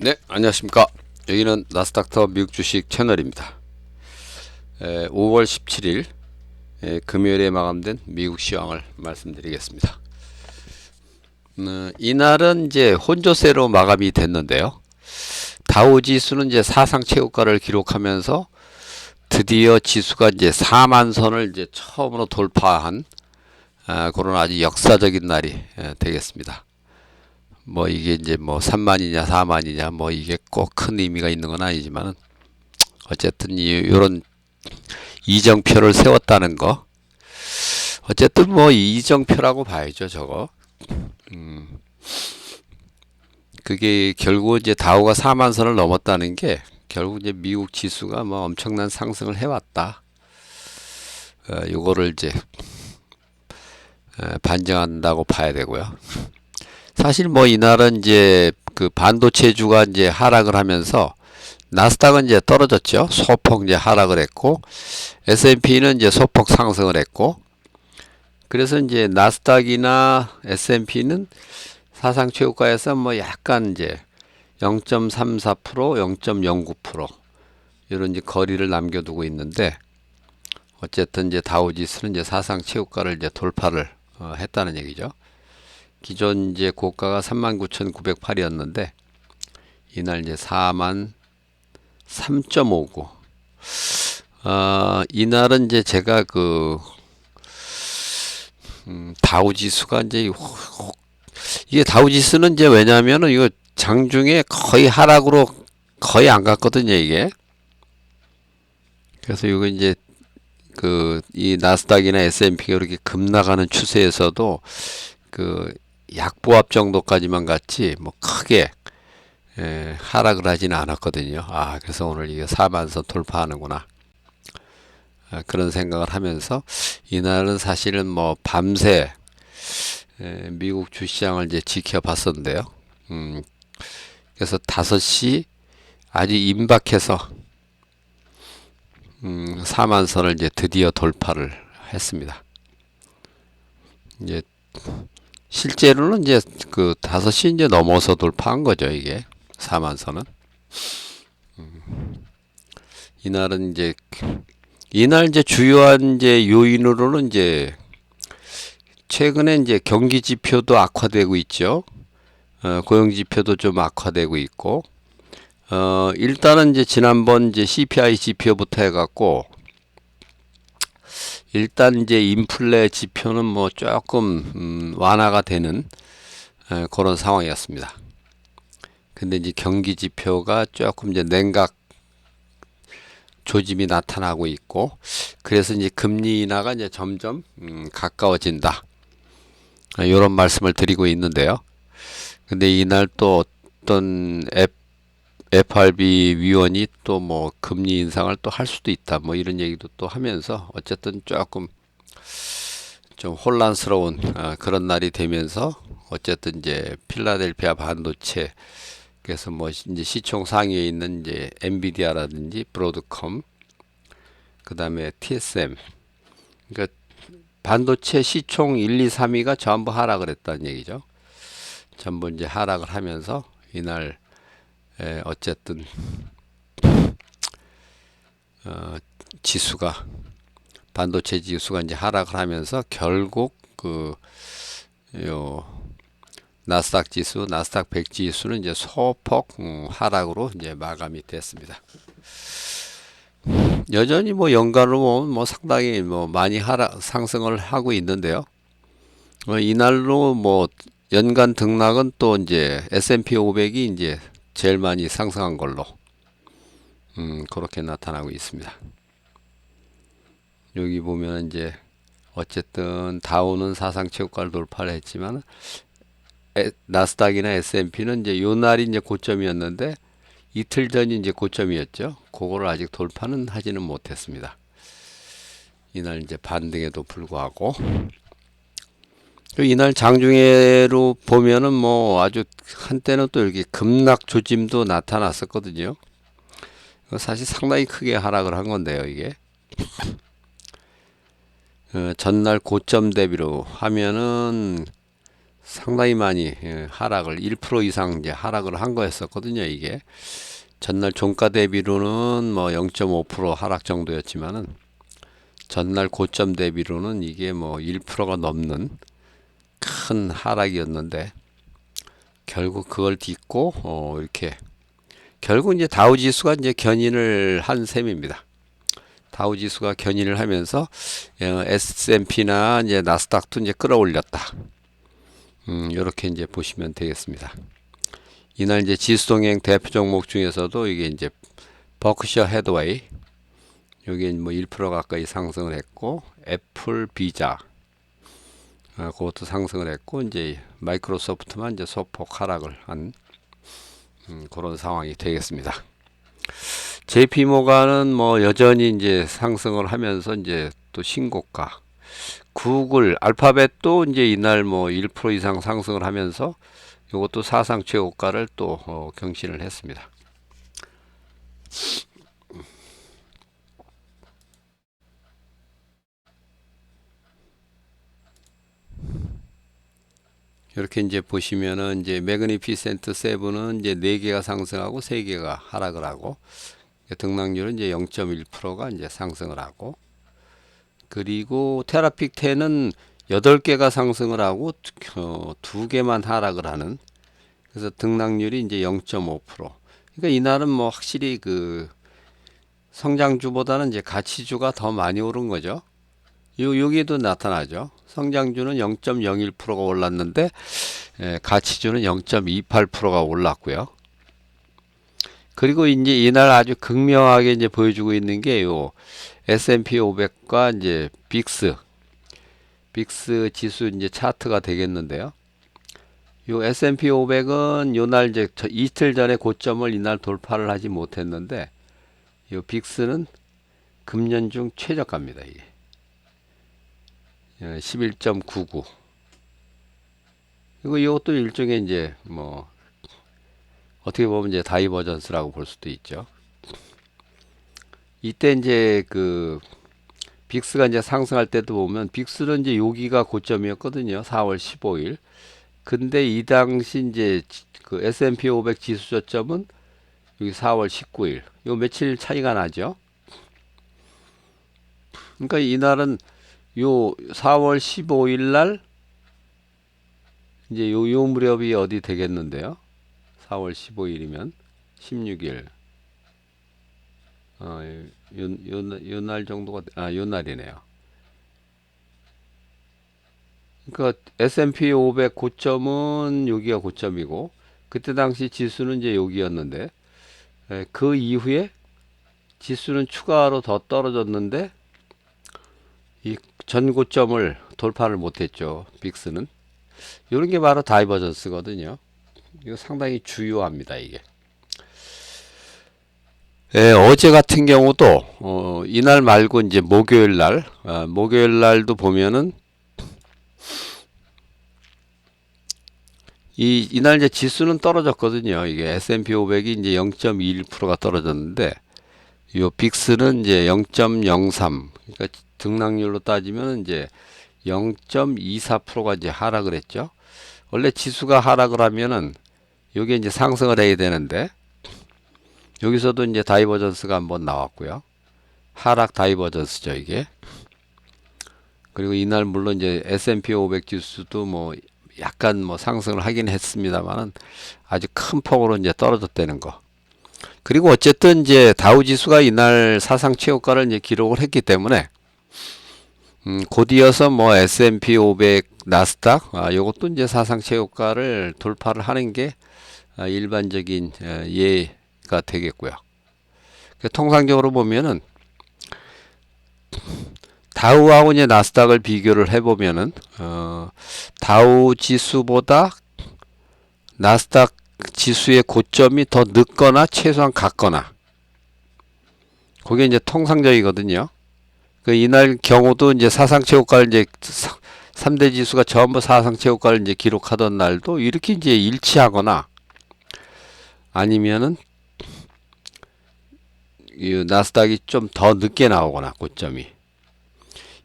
네, 안녕하십니까. 여기는 나스닥터 미국 주식 채널입니다. 5월 17일 금요일에 마감된 미국 시황을 말씀드리겠습니다. 이날은 이제 혼조세로 마감이 됐는데요. 다우 지수는 이제 사상 최고가를 기록하면서 드디어 지수가 이제 4만 선을 이제 처음으로 돌파한 그런 아주 역사적인 날이 되겠습니다. 뭐 이게 이제 뭐 3만이냐 4만이냐 뭐 이게 꼭 큰 의미가 있는 건 아니지만 어쨌든 이런 이정표를 세웠다는 거 어쨌든 뭐 이정표라고 봐야죠 저거. 그게 결국 이제 다우가 4만 선을 넘었다는 게 결국 이제 미국 지수가 뭐 엄청난 상승을 해왔다. 요거를 이제 반증한다고 봐야 되고요. 사실 뭐 이날은 이제 그 반도체주가 이제 하락을 하면서 나스닥은 이제 떨어졌죠. 소폭 이제 하락을 했고 S&P는 이제 소폭 상승을 했고 그래서 이제 나스닥이나 S&P는 사상 최고가에서 뭐 약간 이제 0.34%, 0.09% 이런 이제 거리를 남겨두고 있는데 어쨌든 이제 다우지수는 이제 사상 최고가를 이제 돌파를 했다는 얘기죠. 기존 이제 고가가 39,908이었는데 이날 이제 4만 3.59. 이날은 이제 제가 그 다우지수가 이제 이게 다우지수는 이제 왜냐면은 이거 장중에 거의 하락으로 거의 안 갔거든요 이게. 그래서 이거 이제 그 이 나스닥이나 S&P가 이렇게 급락하는 추세에서도 그 약보합 정도까지만 갔지 뭐 크게 하락을 하지는 않았거든요. 그래서 오늘 이게 4만선 돌파하는구나. 그런 생각을 하면서 이날은 사실은 뭐 밤새 미국 주시장을 이제 지켜봤었는데요. 그래서 5시 아주 임박해서 4만선을 이제 드디어 돌파를 했습니다. 이제 실제로는 이제 그 5시 이제 넘어서 돌파한 거죠, 이게. 4만선은. 이날은 이제 이날 이제 주요한 이제 요인으로는 이제 최근에 이제 경기 지표도 악화되고 있죠. 고용 지표도 좀 악화되고 있고 일단은 이제 지난번 이제 CPI 지표부터 해갖고 일단 이제 인플레 지표는 뭐 조금 완화가 되는 그런 상황이었습니다. 근데 이제 경기 지표가 조금 이제 냉각 조짐이 나타나고 있고 그래서 이제 금리 인하가 이제 점점 가까워진다. 이런 말씀을 드리고 있는데요. 근데 이날 또 어떤 FRB 위원이 또 뭐 금리 인상을 또 할 수도 있다. 뭐 이런 얘기도 또 하면서 어쨌든 조금 좀 혼란스러운 그런 날이 되면서 어쨌든 이제 필라델피아 반도체 그래서 뭐 이제 시총 상위에 있는 이제 엔비디아라든지 브로드컴 그다음에 TSM 그러니까 반도체 시총 1, 2, 3위가 전부 하락을 했다는 얘기죠. 전부 이제 하락을 하면서 이날 어쨌든 지수가 반도체 지수가 이제 하락을 하면서 결국 그 요 나스닥 지수, 나스닥 100 지수는 이제 소폭 하락으로 이제 마감이 됐습니다. 여전히 뭐 연간으로 보면 뭐 상당히 뭐 많이 하락 상승을 하고 있는데요. 이날로 뭐 연간 등락은 또 이제 S&P 500이 이제 제일 많이 상승한 걸로 그렇게 나타나고 있습니다. 여기 보면 이제 어쨌든 다우는 사상 최고가를 돌파를 했지만 나스닥이나 S&P는 이제 요 날이 이제 고점이었는데 이틀 전이 이제 고점이었죠. 그거를 아직 돌파는 하지는 못했습니다. 이날 이제 반등에도 불구하고 이날 장중에로 보면은 뭐 아주 한때는 또 이렇게 급락 조짐도 나타났었거든요. 사실 상당히 크게 하락을 한 건데요, 이게. 전날 고점 대비로 하면은 상당히 많이 하락을 1% 이상 이제 하락을 한 거였었거든요. 이게 전날 종가 대비로는 뭐 0.5% 하락 정도였지만은 전날 고점 대비로는 이게 뭐 1%가 넘는 큰 하락이었는데 결국 그걸 딛고 이렇게 결국 이제 다우 지수가 이제 견인을 한 셈입니다. 다우 지수가 견인을 하면서 S&P나 이제 나스닥도 이제 끌어올렸다. 이렇게 이제 보시면 되겠습니다. 이날 이제 지수 동행 대표 종목 중에서도 이게 이제 버크셔 헤드웨이 여기 뭐 1% 가까이 상승을 했고 애플 비자 그것도 상승을 했고 이제 마이크로소프트만 이제 소폭 하락을 한 그런 상황이 되겠습니다. JP 모간은 뭐 여전히 이제 상승을 하면서 이제 또 신고가 구글 알파벳도 이제 이날 뭐 1% 이상 상승을 하면서 이것도 사상 최고가를 또 경신을 했습니다. 이렇게 이제 보시면은 이제 매그니피센트 세븐은 이제 4개가 상승하고 3개가 하락을 하고 등락률은 이제 0.1%가 이제 상승을 하고 그리고 테라픽 10은 8개가 상승을 하고 2개만 하락을 하는 그래서 등락률이 이제 0.5%. 그러니까 이날은 뭐 확실히 그 성장주보다는 이제 가치주가 더 많이 오른 거죠. 여기에도 나타나죠. 성장주는 0.01%가 올랐는데 가치주는 0.28%가 올랐고요. 그리고 이제 이날 아주 극명하게 이제 보여주고 있는 게 요 S&P 500과 이제 빅스 지수 이제 차트가 되겠는데요. 요 S&P 500은 요날 이제 이틀 전에 고점을 이날 돌파를 하지 못했는데 요 빅스는 금년 중 최저가입니다. 이게 11.99. 그리고 이것도 일종의 이제 뭐 어떻게 보면 이제 다이버전스라고 볼 수도 있죠. 이때 이제 그 빅스가 이제 상승할 때도 보면 빅스는 이제 여기가 고점이었거든요. 4월 15일. 근데 이 당시 이제 그 S&P 500 지수 저점은 여기 4월 19일. 요 며칠 차이가 나죠. 그러니까 이날은 요 4월 15일 날 이제 요 무렵이 어디 되겠는데요. 4월 15일이면 16일. 요 날 정도가 요 날이네요. 그러니까 S&P 500 고점은 여기가 고점이고 그때 당시 지수는 이제 여기였는데 그 이후에 지수는 추가로 더 떨어졌는데 이 전 고점을 돌파를 못했죠. 빅스는. 이런 게 바로 다이버전스거든요. 이거 상당히 주요합니다. 이게. 어제 같은 경우도 이날 말고 이제 목요일 날도 보면은 이날 이제 지수는 떨어졌거든요. 이게 S&P 500이 이제 0.21%가 떨어졌는데 요 빅스는 이제 0.03. 그러니까 등락률로 따지면 이제 0.24%가 이제 하락을 했죠. 원래 지수가 하락을 하면은 요게 이제 상승을 해야 되는데 여기서도 이제 다이버전스가 한번 나왔고요. 하락 다이버전스죠, 이게. 그리고 이날 물론 이제 S&P 500 지수도 뭐 약간 뭐 상승을 하긴 했습니다만은 아주 큰 폭으로 이제 떨어졌다는 거. 그리고 어쨌든 이제 다우 지수가 이날 사상 최고가를 이제 기록을 했기 때문에 곧 이어서 뭐 S&P 500 나스닥 요것도 이제 사상 최고가를 돌파를 하는 게 일반적인 예가 되겠고요. 통상적으로 보면은 다우하고 이제 나스닥을 비교를 해보면은 다우 지수보다 나스닥 지수의 고점이 더 늦거나 최소한 같거나 그게 이제 통상적이거든요. 그 이날 경우도 이제 사상 최고가를 이제 3대 지수가 전부 사상 최고가를 이제 기록하던 날도 이렇게 이제 일치하거나 아니면은 이 나스닥이 좀 더 늦게 나오거나 고점이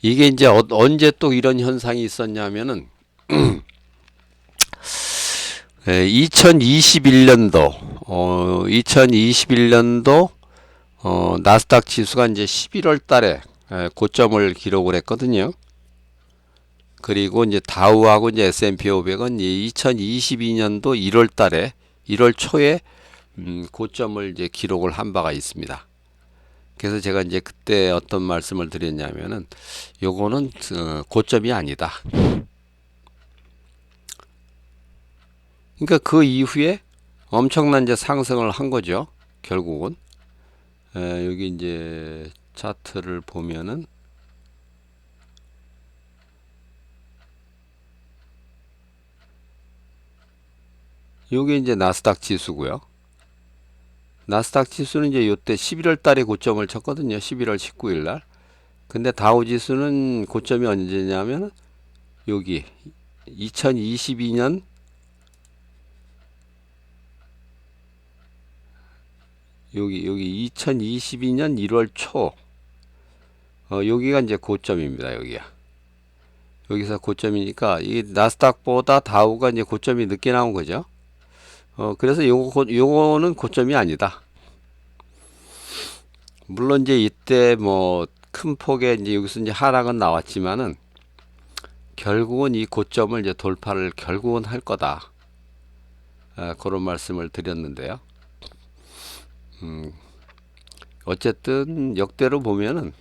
이게 이제 언제 또 이런 현상이 있었냐면은 2021년도 나스닥 지수가 이제 11월 달에 고점을 기록을 했거든요. 그리고 이제 다우하고 이제 S&P 500은 2022년도 1월 달에 1월 초에 고점을 이제 기록을 한 바가 있습니다. 그래서 제가 이제 그때 어떤 말씀을 드렸냐면은 요거는 고점이 아니다. 그러니까 그 이후에 엄청난 이제 상승을 한 거죠. 결국은 여기 이제 차트를 보면은 요게 이제 나스닥 지수고요. 나스닥 지수는 이제 요때 11월 달에 고점을 쳤거든요. 11월 19일 날. 근데 다우 지수는 고점이 언제냐면 여기 2022년 여기 2022년 1월 초 여기가 이제 고점입니다. 여기서 고점이니까 이 나스닥보다 다우가 이제 고점이 늦게 나온 거죠. 그래서 요거는 고점이 아니다. 물론 이제 이때 뭐 큰 폭의 이제 여기서 이제 하락은 나왔지만은 결국은 이 고점을 이제 돌파를 결국은 할 거다. 그런 말씀을 드렸는데요. 어쨌든 역대로 보면은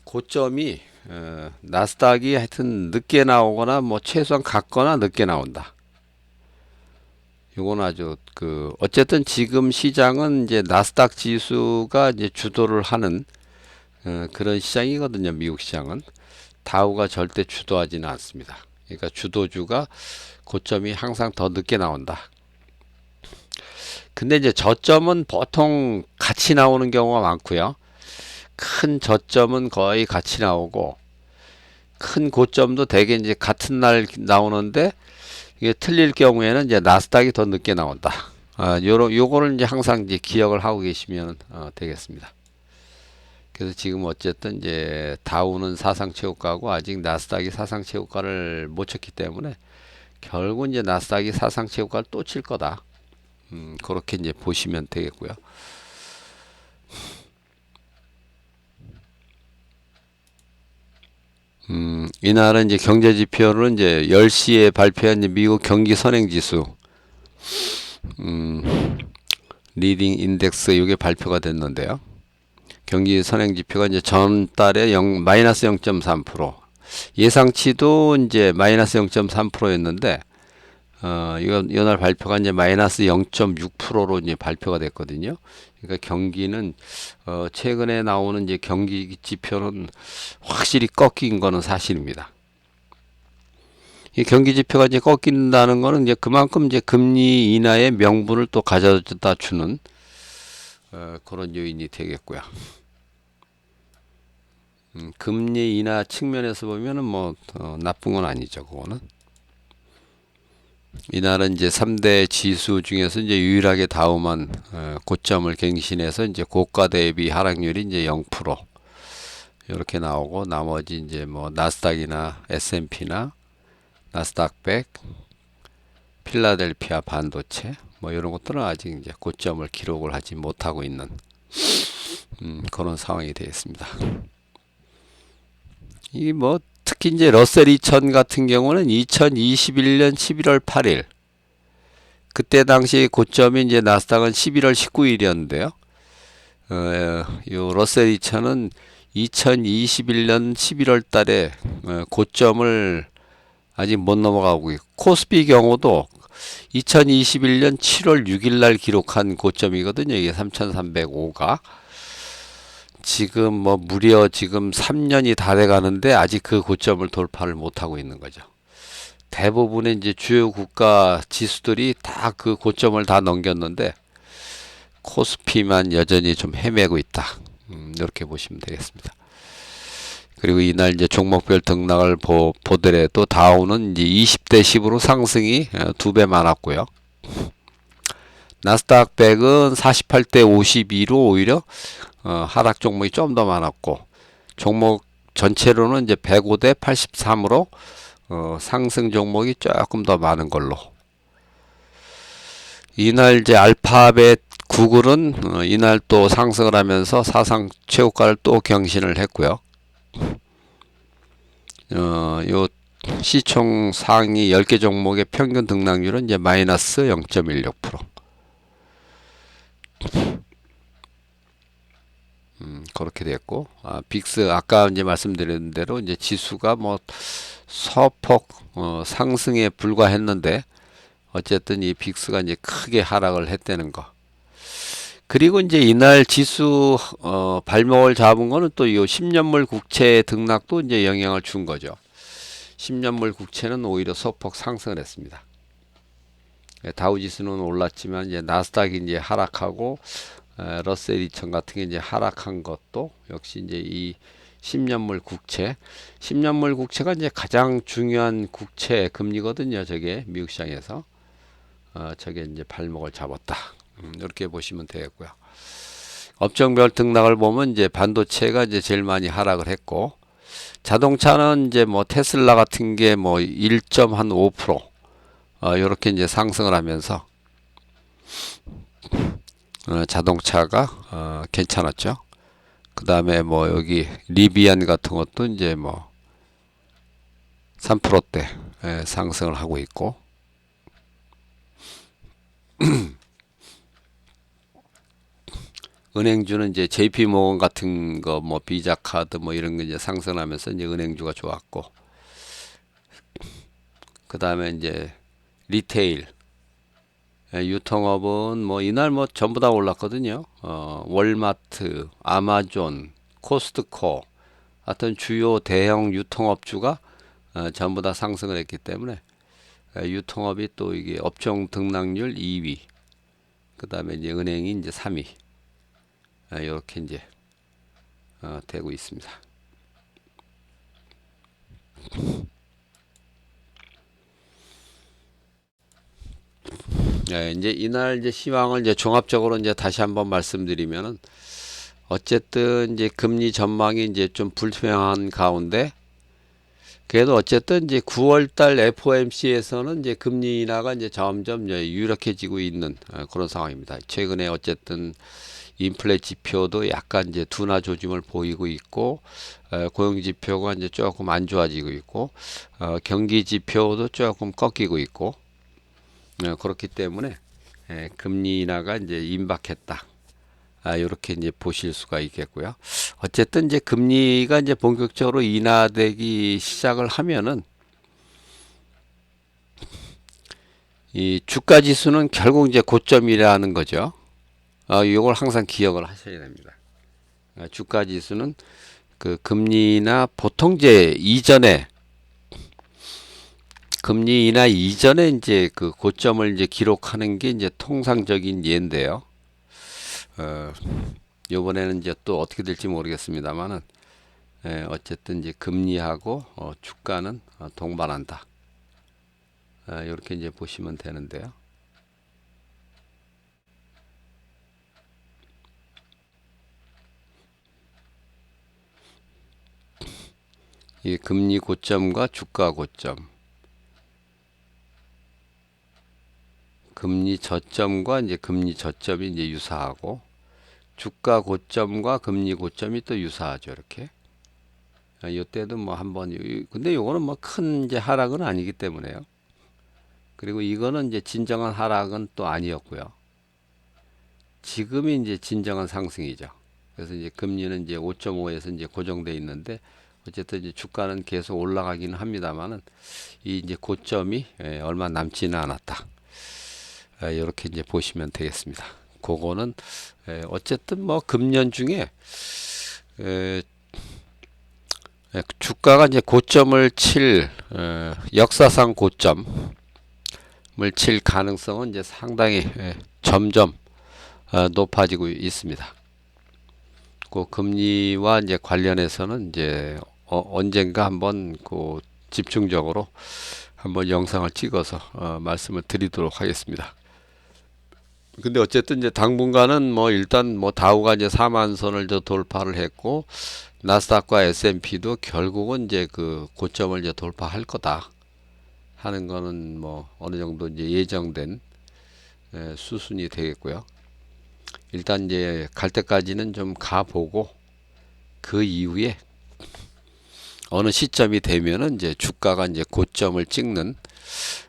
고점이 나스닥이 하여튼 늦게 나오거나 뭐 최소한 같거나 늦게 나온다. 요건 아주 어쨌든 지금 시장은 이제 나스닥 지수가 이제 주도를 하는 그런 시장이거든요. 미국 시장은 다우가 절대 주도하지는 않습니다. 그러니까 주도주가 고점이 항상 더 늦게 나온다. 근데 이제 저점은 보통 같이 나오는 경우가 많고요. 큰 저점은 거의 같이 나오고 큰 고점도 대개 이제 같은 날 나오는데 이게 틀릴 경우에는 이제 나스닥이 더 늦게 나온다. 요거를 이제 항상 이제 기억을 하고 계시면 되겠습니다. 그래서 지금 어쨌든 이제 다우는 사상 최고가고 아직 나스닥이 사상 최고가를 못 쳤기 때문에 결국 이제 나스닥이 사상 최고가를 또 칠 거다. 그렇게 이제 보시면 되겠고요. 이날은 이제 경제 지표는 이제 10시에 발표한 이제 미국 경기 선행 지수, 리딩 인덱스 이게 발표가 됐는데요. 경기 선행 지표가 이제 전달에 마이너스 0.3%, 예상치도 이제 마이너스 0.3%였는데, 이날 발표가 이제 마이너스 0.6%로 이제 발표가 됐거든요. 그러니까 경기는 최근에 나오는 이제 경기 지표는 확실히 꺾인 거는 사실입니다. 이 경기 지표가 이제 꺾인다는 거는 이제 그만큼 이제 금리 인하의 명분을 또 가져다 주는 그런 요인이 되겠고요. 금리 인하 측면에서 보면은 뭐 나쁜 건 아니죠, 그거는. 이날은 이제 3대 지수 중에서 이제 유일하게 다우만 고점을 갱신해서 이제 고가 대비 하락률이 이제 0% 이렇게 나오고 나머지 이제 뭐 나스닥이나 S&P나 나스닥 100, 필라델피아 반도체 뭐 이런 것들은 아직 이제 고점을 기록을 하지 못하고 있는 그런 상황이 되겠습니다. 이 뭐 특히 이제 러셀 2000 같은 경우는 2021년 11월 8일 그때 당시 고점이 이제 나스닥은 11월 19일이었는데요. 요 러셀 2000은 2021년 11월 달에 고점을 아직 못 넘어가고 있고 코스피 경우도 2021년 7월 6일 날 기록한 고점이거든요. 이게 3305가 지금 뭐 무려 지금 3년이 다 돼 가는데 아직 그 고점을 돌파를 못 하고 있는 거죠. 대부분의 이제 주요 국가 지수들이 다 그 고점을 다 넘겼는데 코스피만 여전히 좀 헤매고 있다. 이렇게 보시면 되겠습니다. 그리고 이날 이제 종목별 등락을 보더라도 다우는 이제 20대 10으로 상승이 2배 많았고요. 나스닥 100은 48대 52로 오히려 하락 종목이 좀 더 많았고 종목 전체로는 이제 105대 83으로 상승 종목이 조금 더 많은 걸로. 이날 이제 알파벳 구글은 이날 또 상승을 하면서 사상 최고가를 또 경신을 했고요. 요 시총 상위 10개 종목의 평균 등락률은 이제 마이너스 0.16%. 그렇게 됐고, 빅스 아까 이제 말씀드린 대로 이제 지수가 뭐 소폭 상승에 불과했는데 어쨌든 이 빅스가 이제 크게 하락을 했다는 거. 그리고 이제 이날 지수 발목을 잡은 거는 또 이 10년물 국채 등락도 이제 영향을 준 거죠. 10년물 국채는 오히려 소폭 상승을 했습니다. 다우지수는 올랐지만 이제 나스닥이 이제 하락하고 러셀 2000 같은 게 이제 하락한 것도 역시 이제 이 10년물 국채, 10년물 국채가 이제 가장 중요한 국채 금리거든요. 저게 미국 시장에서 저게 이제 발목을 잡았다. 이렇게 보시면 되겠고요. 업종별 등락을 보면 이제 반도체가 이제 제일 많이 하락을 했고, 자동차는 이제 뭐 테슬라 같은 게 뭐 1.5% 이렇게 이제 상승을 하면서 자동차가 괜찮았죠. 그 다음에 뭐 여기 리비안 같은 것도 이제 뭐 3%대 상승을 하고 있고, 은행주는 이제 JP 모건 같은 거 뭐 비자 카드 뭐 이런 게 이제 상승하면서 이제 은행주가 좋았고, 그 다음에 이제 리테일 유통업은 뭐 이날 뭐 전부 다 올랐거든요. 월마트, 아마존, 코스트코 같은 주요 대형 유통업주가 전부 다 상승을 했기 때문에 유통업이 또 이게 업종 등락률 2위, 그 다음에 이제 은행이 이제 3위 이렇게 이제 되고 있습니다. 이제 이날 이제 시황을 이제 종합적으로 이제 다시 한번 말씀드리면은 어쨌든 이제 금리 전망이 이제 좀 불투명한 가운데 그래도 어쨌든 이제 9월달 FOMC에서는 이제 금리 인하가 이제 점점 이제 유력해지고 있는 그런 상황입니다. 최근에 어쨌든 인플레 지표도 약간 이제 둔화 조짐을 보이고 있고, 고용 지표가 이제 조금 안 좋아지고 있고, 경기 지표도 조금 꺾이고 있고, 그렇기 때문에 금리 인하가 이제 임박했다. 이렇게 이제 보실 수가 있겠고요. 어쨌든 이제 금리가 이제 본격적으로 인하되기 시작을 하면은 이 주가 지수는 결국 이제 고점이라는 거죠. 이걸 항상 기억을 하셔야 됩니다. 주가 지수는 그 금리나 보통제 이전에 금리 인하 이전에 이제 그 고점을 이제 기록하는 게 이제 통상적인 예인데요. 요번에는 이제 또 어떻게 될지 모르겠습니다만은 어쨌든 이제 금리하고 주가는 동반한다. 이렇게 이제 보시면 되는데요. 이 금리 고점과 주가 고점, 금리 저점과 이제 금리 저점이 이제 유사하고, 주가 고점과 금리 고점이 또 유사하죠. 이렇게. 이때도 뭐 한번 근데 요거는 뭐 큰 이제 하락은 아니기 때문에요. 그리고 이거는 이제 진정한 하락은 또 아니었고요. 지금이 이제 진정한 상승이죠. 그래서 이제 금리는 이제 5.5에서 이제 고정돼 있는데 어쨌든 이제 주가는 계속 올라가기는 합니다만은 이 이제 고점이 얼마 남지는 않았다. 이렇게 이제 보시면 되겠습니다. 그거는 어쨌든 뭐 금년 중에 주가가 이제 고점을 칠 역사상 고점을 칠 가능성은 이제 상당히 점점 높아지고 있습니다. 그 금리와 이제 관련해서는 이제 언젠가 한번 그 집중적으로 한번 영상을 찍어서 말씀을 드리도록 하겠습니다. 근데 어쨌든 이제 당분간은 뭐 일단 뭐 다우가 이제 4만 선을 돌파를 했고 나스닥과 S&P도 결국은 이제 그 고점을 이제 돌파할 거다. 하는 거는 뭐 어느 정도 이제 예정된 수순이 되겠고요. 일단 이제 갈 때까지는 좀 가보고 그 이후에 어느 시점이 되면은 이제 주가가 이제 고점을 찍는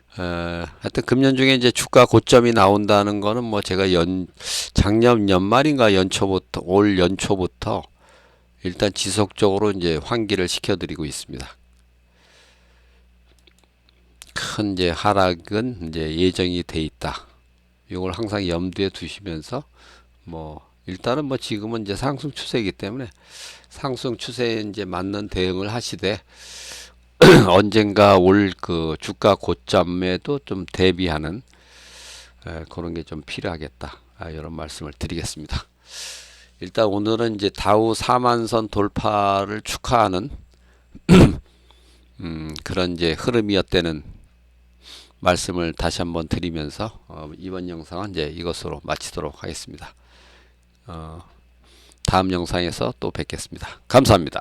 하여튼 금년 중에 이제 주가 고점이 나온다는 거는 뭐 제가 작년 연말인가 연초부터 올 연초부터 일단 지속적으로 이제 환기를 시켜드리고 있습니다. 큰 이제 하락은 이제 예정이 돼 있다. 이걸 항상 염두에 두시면서 뭐 일단은 뭐 지금은 이제 상승 추세이기 때문에 상승 추세에 이제 맞는 대응을 하시되 언젠가 올 그 주가 고점에도 좀 대비하는 그런 게 좀 필요하겠다. 이런 말씀을 드리겠습니다. 일단 오늘은 이제 다우 4만선 돌파를 축하하는 그런 이제 흐름이었다는 말씀을 다시 한번 드리면서 이번 영상은 이제 이것으로 마치도록 하겠습니다. 다음 영상에서 또 뵙겠습니다. 감사합니다.